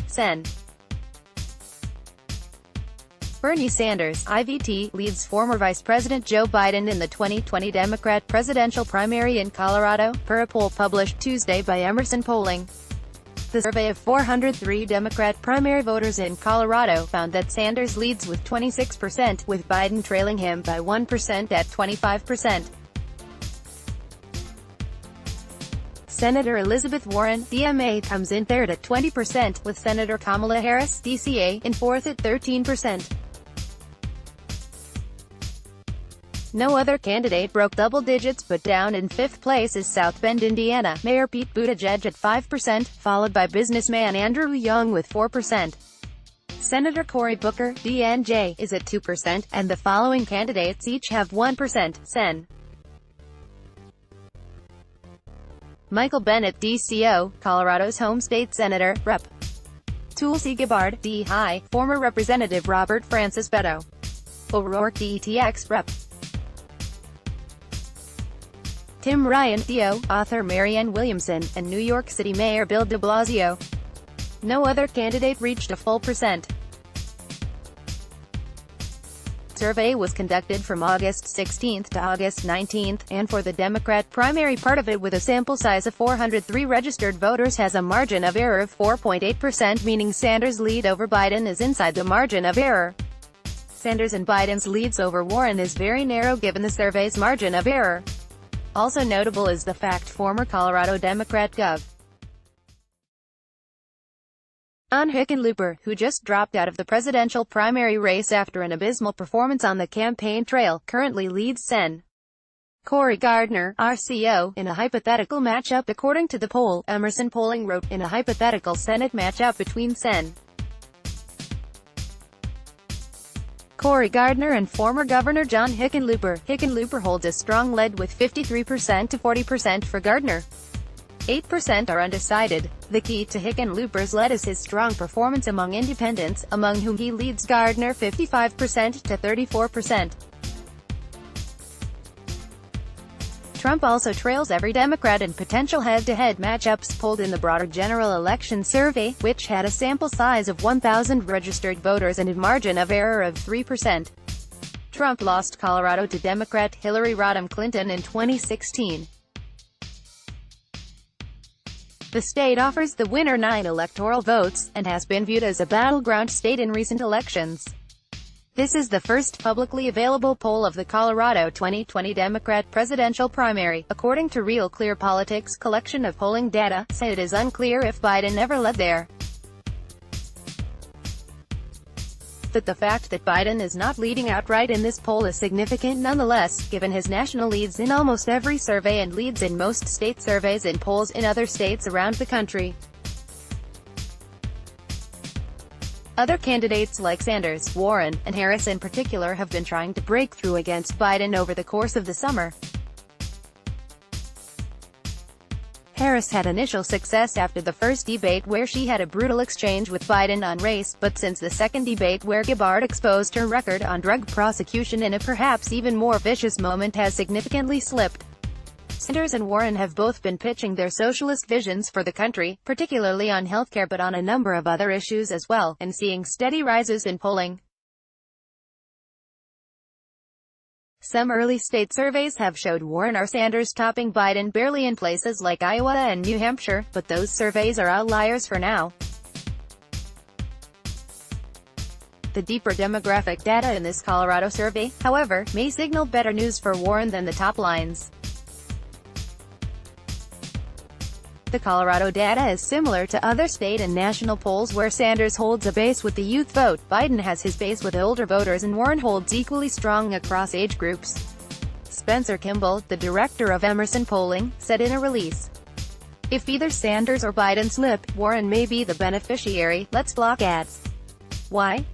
Sen. Bernie Sanders, IVT, leads former Vice President Joe Biden in the 2020 Democrat presidential primary in Colorado, per a poll published Tuesday by Emerson Polling. The survey of 403 Democrat primary voters in Colorado found that Sanders leads with 26%, with Biden trailing him by 1% at 25%. Senator Elizabeth Warren, DMA, comes in third at 20%, with Senator Kamala Harris, DCA, in fourth at 13%. No other candidate broke double digits, but down in fifth place is South Bend, Indiana, Mayor Pete Buttigieg at 5%, followed by businessman Andrew Young with 4%. Senator Cory Booker, DNJ, is at 2%, and the following candidates each have 1%. Sen. Michael Bennet, DCO, Colorado's home state senator, Rep. Tulsi Gabbard, D-High, former Representative Robert Francis Beto. O'Rourke, DTX, Rep. Tim Ryan, DO, author Marianne Williamson, and New York City Mayor Bill de Blasio. No other candidate reached a full percent. Survey was conducted from August 16 to August 19, and for the Democrat primary part of it with a sample size of 403 registered voters has a margin of error of 4.8%, meaning Sanders' lead over Biden is inside the margin of error. Sanders and Biden's leads over Warren is very narrow given the survey's margin of error. Also notable is the fact former Colorado Democrat Gov. Hickenlooper, who just dropped out of the presidential primary race after an abysmal performance on the campaign trail, currently leads Sen. Cory Gardner, RCO, in a hypothetical matchup. According to the poll, Emerson Polling wrote, in a hypothetical Senate matchup between Sen. Cory Gardner and former Governor John Hickenlooper. Hickenlooper holds a strong lead with 53% to 40% for Gardner. 8% are undecided. The key to Hickenlooper's lead is his strong performance among independents, among whom he leads Gardner 55% to 34%. Trump also trails every Democrat in potential head-to-head matchups polled in the broader general election survey, which had a sample size of 1,000 registered voters and a margin of error of 3%. Trump lost Colorado to Democrat Hillary Rodham Clinton in 2016. The state offers the winner 9 electoral votes, and has been viewed as a battleground state in recent elections. This is the first publicly available poll of the Colorado 2020 Democrat presidential primary, according to Real Clear Politics' collection of polling data, say it is unclear if Biden ever led there. But the fact that Biden is not leading outright in this poll is significant nonetheless, given his national leads in almost every survey and leads in most state surveys and polls in other states around the country. Other candidates like Sanders, Warren, and Harris in particular have been trying to break through against Biden over the course of the summer. Harris had initial success after the first debate where she had a brutal exchange with Biden on race, but since the second debate where Gabbard exposed her record on drug prosecution in a perhaps even more vicious moment has significantly slipped. Sanders and Warren have both been pitching their socialist visions for the country, particularly on healthcare but on a number of other issues as well, and seeing steady rises in polling. Some early state surveys have showed Warren or Sanders topping Biden barely in places like Iowa and New Hampshire, but those surveys are outliers for now. The deeper demographic data in this Colorado survey, however, may signal better news for Warren than the top lines. The Colorado data is similar to other state and national polls where Sanders holds a base with the youth vote, Biden has his base with older voters, and Warren holds equally strong across age groups. Spencer Kimball, the director of Emerson Polling, said in a release, "If either Sanders or Biden slip, Warren may be the beneficiary. Let's block ads." Why?